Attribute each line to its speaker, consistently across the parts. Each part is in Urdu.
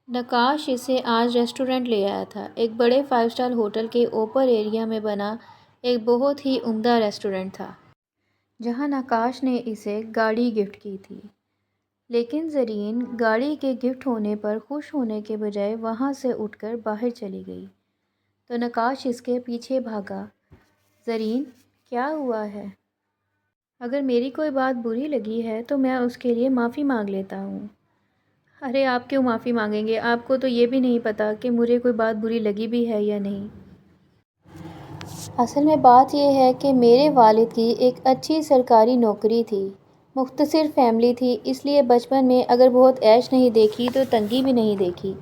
Speaker 1: نقاش اسے آج ریسٹورنٹ لے آیا تھا، ایک بڑے 5 اسٹار ہوٹل کے اوپر ایریا میں بنا ایک بہت ہی عمدہ ریسٹورنٹ تھا، جہاں نقاش نے اسے گاڑی گفٹ کی تھی۔ لیکن زرین گاڑی کے گفٹ ہونے پر خوش ہونے کے بجائے وہاں سے اٹھ کر باہر چلی گئی، تو نقاش اس کے پیچھے بھاگا۔ زرین، کیا ہوا ہے؟ اگر میری کوئی بات بری لگی ہے تو میں اس کے لیے معافی مانگ لیتا ہوں۔ ارے آپ کیوں معافی مانگیں گے؟ آپ کو تو یہ بھی نہیں پتہ کہ مجھے کوئی بات بری لگی بھی ہے یا نہیں۔ اصل میں بات یہ ہے کہ میرے والد کی ایک اچھی سرکاری نوکری تھی، مختصر فیملی تھی، اس لیے بچپن میں اگر بہت عیش نہیں دیکھی تو تنگی بھی نہیں دیکھی۔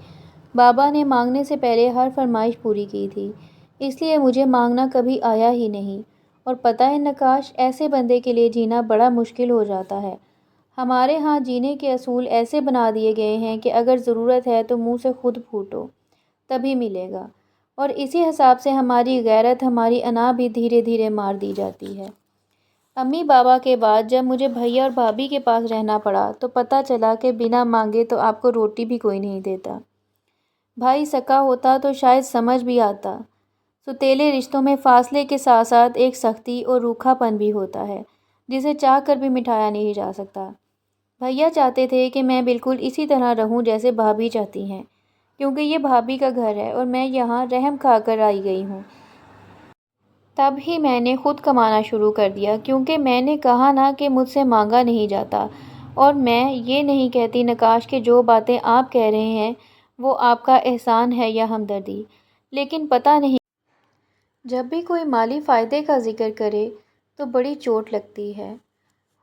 Speaker 1: بابا نے مانگنے سے پہلے ہر فرمائش پوری کی تھی، اس لیے مجھے مانگنا کبھی آیا ہی نہیں۔ اور پتہ ہے نقاش، ایسے بندے کے لیے جینا بڑا مشکل ہو جاتا ہے۔ ہمارے ہاں جینے کے اصول ایسے بنا دیے گئے ہیں کہ اگر ضرورت ہے تو منہ سے خود پھوٹو، تبھی ملے گا۔ اور اسی حساب سے ہماری غیرت، ہماری انا بھی دھیرے دھیرے مار دی جاتی ہے۔ امی بابا کے بعد جب مجھے بھیا اور بھابھی کے پاس رہنا پڑا تو پتہ چلا کہ بنا مانگے تو آپ کو روٹی بھی کوئی نہیں دیتا۔ بھائی سکا ہوتا تو شاید سمجھ بھی آتا۔ ستیلے رشتوں میں فاصلے کے ساتھ ساتھ ایک سختی اور روکھا پن بھی ہوتا ہے، جسے چاہ کر بھی مٹایا نہیں جا سکتا۔ بھیا چاہتے تھے کہ میں بالکل اسی طرح رہوں جیسے بھابھی چاہتی ہیں، کیونکہ یہ بھابھی کا گھر ہے اور میں یہاں رحم کھا کر آئی گئی ہوں۔ تب ہی میں نے خود کمانا شروع کر دیا، کیونکہ میں نے کہا نا کہ مجھ سے مانگا نہیں جاتا۔ اور میں یہ نہیں کہتی نقاش کہ جو باتیں آپ کہہ رہے ہیں وہ آپ کا احسان ہے یا ہمدردی، لیکن پتہ نہیں، جب بھی کوئی مالی فائدے کا ذکر کرے تو بڑی چوٹ لگتی ہے۔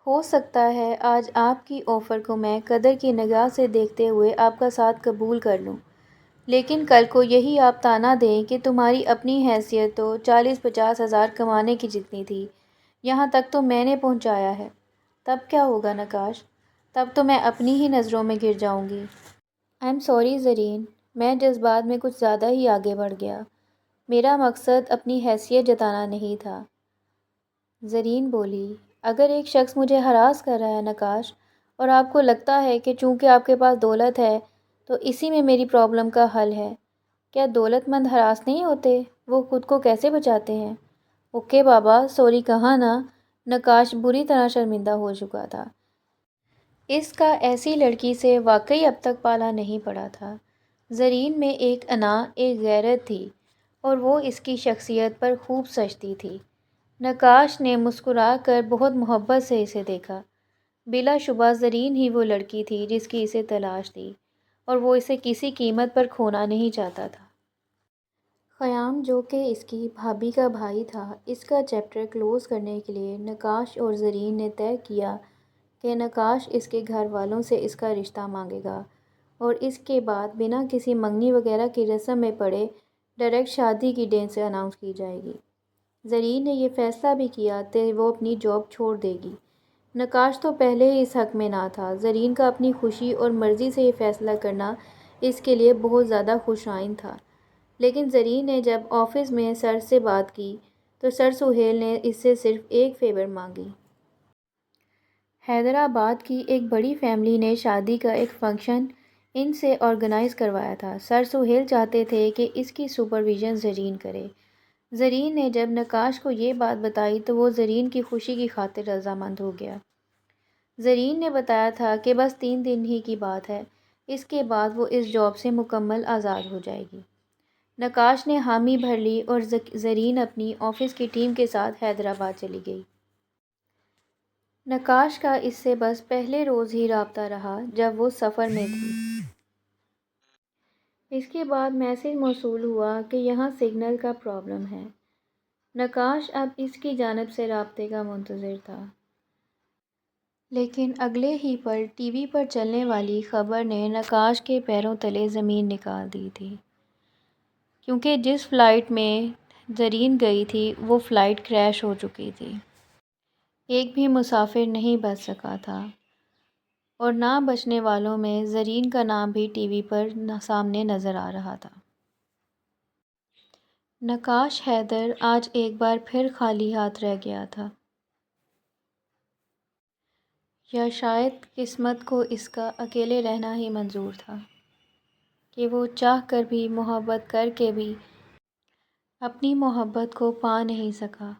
Speaker 1: ہو سکتا ہے آج آپ کی آفر کو میں قدر کی نگاہ سے دیکھتے ہوئے آپ کا ساتھ قبول کر لوں، لیکن کل کو یہی آپ طعنہ دیں کہ تمہاری اپنی حیثیت تو 40-50 ہزار کمانے کی جتنی تھی، یہاں تک تو میں نے پہنچایا ہے، تب کیا ہوگا نقاش؟ تب تو میں اپنی ہی نظروں میں گر جاؤں گی۔ آئی ایم سوری زرین، میں جذبات میں کچھ زیادہ ہی آگے بڑھ گیا۔ میرا مقصد اپنی حیثیت جتانا نہیں تھا۔ زرین بولی، اگر ایک شخص مجھے ہراس کر رہا ہے نقاش، اور آپ کو لگتا ہے کہ چونکہ آپ کے پاس دولت ہے تو اسی میں میری پرابلم کا حل ہے، کیا دولت مند ہراس نہیں ہوتے؟ وہ خود کو کیسے بچاتے ہیں؟ اوکے بابا، سوری کہا نا۔ نقاش بری طرح شرمندہ ہو چکا تھا۔ اس کا ایسی لڑکی سے واقعی اب تک پالا نہیں پڑا تھا۔ زرین میں ایک انا، ایک غیرت تھی، اور وہ اس کی شخصیت پر خوب سجتی تھی۔ نقاش نے مسکرا کر بہت محبت سے اسے دیکھا۔ بلا شبہ زرین ہی وہ لڑکی تھی جس کی اسے تلاش تھی، اور وہ اسے کسی قیمت پر کھونا نہیں چاہتا تھا۔ خیام، جو کہ اس کی بھابھی کا بھائی تھا، اس کا چیپٹر کلوز کرنے کے لیے نقاش اور زرین نے طے کیا کہ نقاش اس کے گھر والوں سے اس کا رشتہ مانگے گا، اور اس کے بعد بنا کسی منگنی وغیرہ کی رسم میں پڑے ڈائریکٹ شادی کی ڈیٹ سے اناؤنس کی جائے گی۔ زرین نے یہ فیصلہ بھی کیا کہ وہ اپنی جاب چھوڑ دے گی۔ نقاش تو پہلے ہی اس حق میں نہ تھا۔ زرین کا اپنی خوشی اور مرضی سے یہ فیصلہ کرنا اس کے لیے بہت زیادہ خوش آئند تھا، لیکن زرین نے جب آفس میں سر سے بات کی تو سر سہیل نے اس سے صرف ایک فیور مانگی۔ حیدرآباد کی ایک بڑی فیملی نے شادی کا ایک فنکشن ان سے آرگنائز کروایا تھا۔ سر سہیل چاہتے تھے کہ اس کی سپرویژن زرین کرے۔ زرین نے جب نقاش کو یہ بات بتائی تو وہ زرین کی خوشی کی خاطر رضامند ہو گیا۔ زرین نے بتایا تھا کہ بس 3 دن ہی کی بات ہے، اس کے بعد وہ اس جاب سے مکمل آزاد ہو جائے گی۔ نقاش نے حامی بھر لی اور زرین اپنی آفس کی ٹیم کے ساتھ حیدرآباد چلی گئی۔ نقاش کا اس سے بس پہلے روز ہی رابطہ رہا جب وہ سفر میں تھی۔ اس کے بعد میسج موصول ہوا کہ یہاں سگنل کا پرابلم ہے۔ نقاش اب اس کی جانب سے رابطے کا منتظر تھا، لیکن اگلے ہی پل ٹی وی پر چلنے والی خبر نے نقاش کے پیروں تلے زمین نکال دی تھی، کیونکہ جس فلائٹ میں زرین گئی تھی وہ فلائٹ کریش ہو چکی تھی۔ ایک بھی مسافر نہیں بچ سکا تھا، اور نہ بچنے والوں میں زرین کا نام بھی ٹی وی پر سامنے نظر آ رہا تھا۔ نقاش حیدر آج ایک بار پھر خالی ہاتھ رہ گیا تھا، یا شاید قسمت کو اس کا اکیلے رہنا ہی منظور تھا۔ کہ وہ چاہ کر بھی محبت کر کے بھی اپنی محبت کو پا نہیں سکا۔